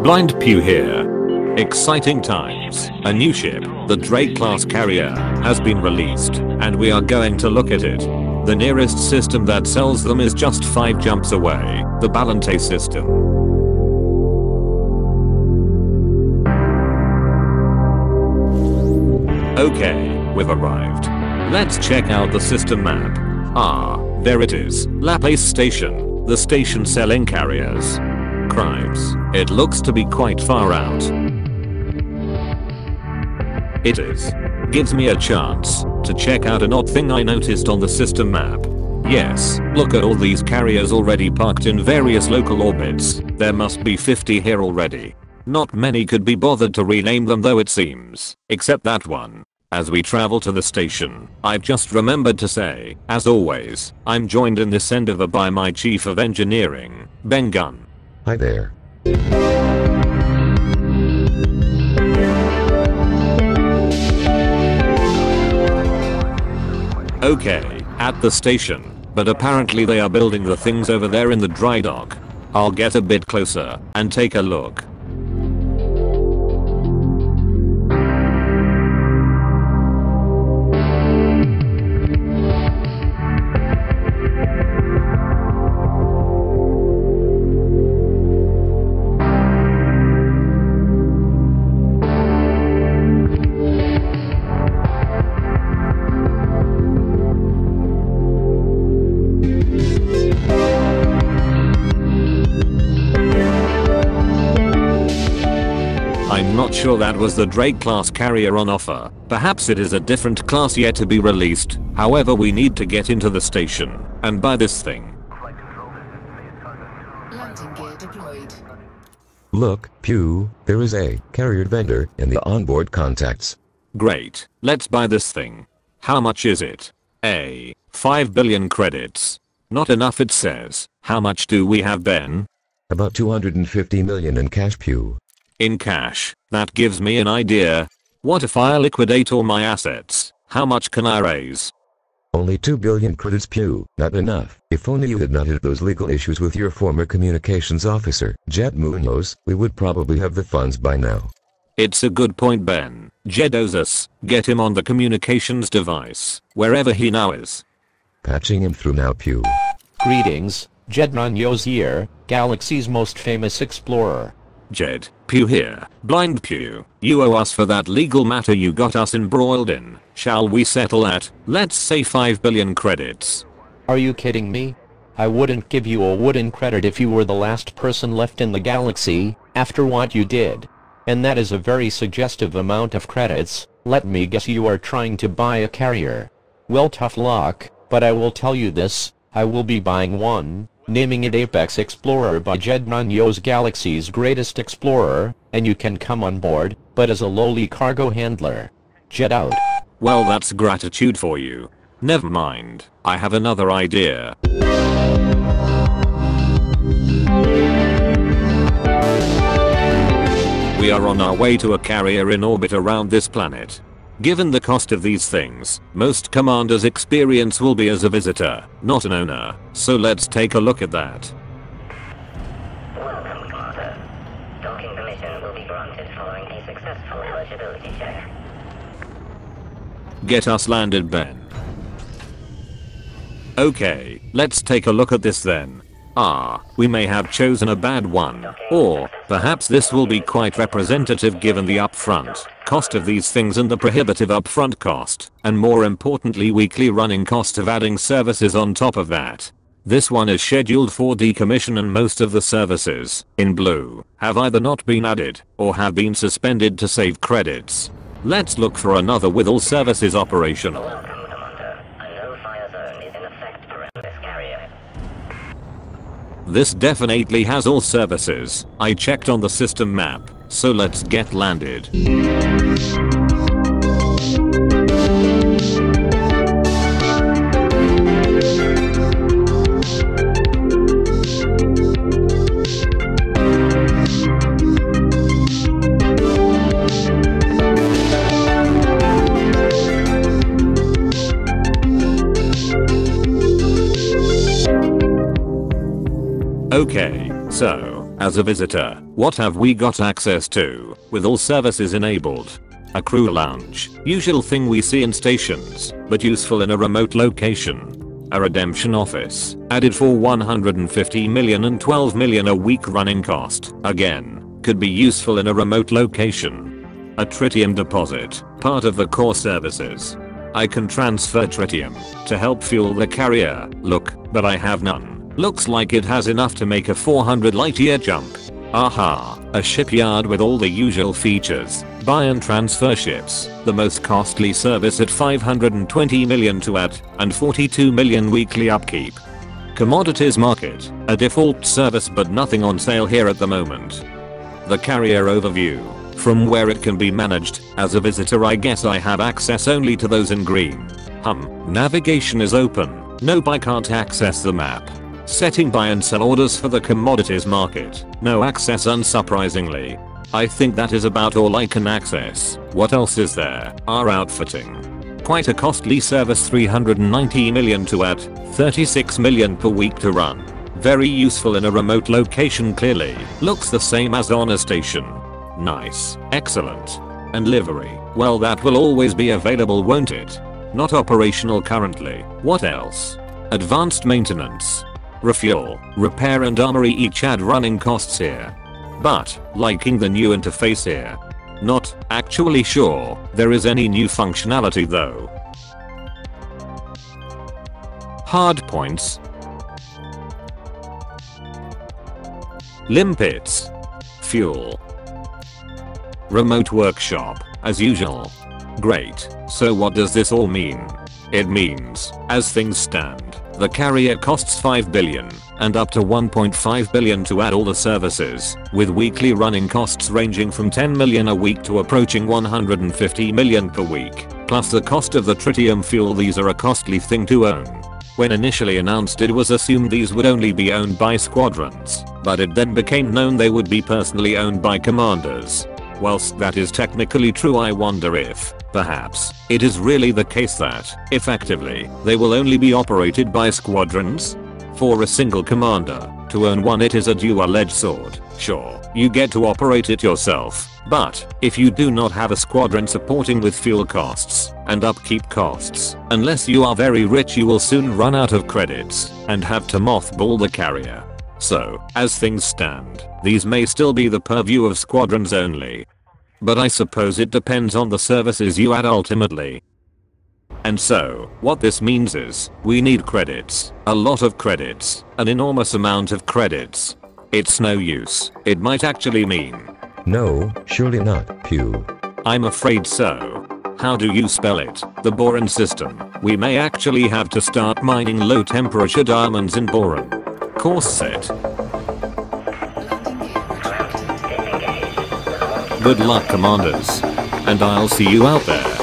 Blind Pew here. Exciting times. A new ship, the Drake-class carrier, has been released, and we are going to look at it. The nearest system that sells them is just 5 jumps away, the Balante system. Okay, we've arrived. Let's check out the system map. Ah, there it is, La Place Station, the station selling carriers. Cripes, it looks to be quite far out. It is. Gives me a chance to check out an odd thing I noticed on the system map. Yes, look at all these carriers already parked in various local orbits. There must be 50 here already. Not many could be bothered to rename them though it seems, except that one. As we travel to the station, I've just remembered to say, as always, I'm joined in this endeavor by my Chief of Engineering, Ben Gunn. Hi there. Okay, at the station, but apparently they are building the things over there in the dry dock. I'll get a bit closer and take a look. I'm not sure that was the Drake class carrier on offer. Perhaps it is a different class yet to be released. However, we need to get into the station and buy this thing. Landing gear deployed. Look, Pew, there is a carrier vendor in the onboard contacts. Great, let's buy this thing. How much is it? 5 billion credits. Not enough it says. How much do we have, Ben? About 250 million in cash, Pew. In cash, that gives me an idea. What if I liquidate all my assets? How much can I raise? Only 2 billion credits, Pew. Not enough. If only you had not had those legal issues with your former communications officer, Jed Munoz, we would probably have the funds by now. It's a good point, Ben. Jed owes us. Get him on the communications device, wherever he now is. Patching him through now, Pew. Greetings, Jed Munoz here, Galaxy's most famous explorer. Jed, Pew here. Blind Pew, you owe us for that legal matter you got us embroiled in. Shall we settle at, let's say 5 billion credits? Are you kidding me? I wouldn't give you a wooden credit if you were the last person left in the galaxy, after what you did. And that is a very suggestive amount of credits. Let me guess, you are trying to buy a carrier. Well, tough luck, but I will tell you this, I will be buying one. Naming it Apex Explorer by Jed Munoz, Galaxy's greatest explorer, and you can come on board, but as a lowly cargo handler. Jed out. Well, that's gratitude for you. Never mind, I have another idea. We are on our way to a carrier in orbit around this planet. Given the cost of these things, most commanders' experience will be as a visitor, not an owner, so let's take a look at that. Welcome, Commander. Docking permission will be granted following a successful eligibility check. Get us landed, Ben. Okay, let's take a look at this then. Ah, we may have chosen a bad one. Or, perhaps this will be quite representative given the upfront cost of these things and the prohibitive upfront cost, and more importantly weekly running cost of adding services on top of that. This one is scheduled for decommission and most of the services, in blue, have either not been added, or have been suspended to save credits. Let's look for another with all services operational. Welcome, Commander. A no-fire zone is in effect around this carrier. This definitely has all services. I checked on the system map, so let's get landed. Okay, so, as a visitor, What have we got access to, with all services enabled? A crew lounge, usual thing we see in stations, but useful in a remote location. A redemption office, added for 150 million and 12 million a week running cost, again, could be useful in a remote location. A tritium deposit, part of the core services. I can transfer tritium to help fuel the carrier, look, but I have none. Looks like it has enough to make a 400 light year jump. Aha, a shipyard with all the usual features. Buy and transfer ships, the most costly service at 520 million to add, and 42 million weekly upkeep. Commodities market, a default service but nothing on sale here at the moment. The carrier overview, from where it can be managed. As a visitor I guess I have access only to those in green. Navigation is open, nope I can't access the map. Setting buy and sell orders for the commodities market, no access unsurprisingly. I think that is about all I can access. What else is there? Our outfitting. Quite a costly service, 390 million to add, 36 million per week to run. Very useful in a remote location clearly, looks the same as on a station. Nice, excellent. And livery, well that will always be available won't it? Not operational currently. What else? Advanced maintenance. Refuel, repair and armory each add running costs here. But, liking the new interface here. Not actually sure there is any new functionality though. Hard points. Limpets. Fuel. Remote workshop, as usual. Great, so what does this all mean? It means, as things stand, the carrier costs 5 billion, and up to 1.5 billion to add all the services, with weekly running costs ranging from 10 million a week to approaching 150 million per week, plus the cost of the tritium fuel. These are a costly thing to own. When initially announced it was assumed these would only be owned by squadrons, but it then became known they would be personally owned by commanders. Whilst that is technically true, I wonder if, perhaps, it is really the case that, effectively, they will only be operated by squadrons? For a single commander to own one, it is a dual-edged sword. Sure, you get to operate it yourself, but if you do not have a squadron supporting with fuel costs and upkeep costs, unless you are very rich, you will soon run out of credits and have to mothball the carrier. So, as things stand, these may still be the purview of squadrons only. But I suppose it depends on the services you add ultimately. And so, what this means is, we need credits, a lot of credits, an enormous amount of credits. It's no use. It might actually mean. No, surely not, Pew. I'm afraid so. How do you spell it? The boron system. We may actually have to start mining low temperature diamonds in boron. Course set. Good luck, commanders. And I'll see you out there.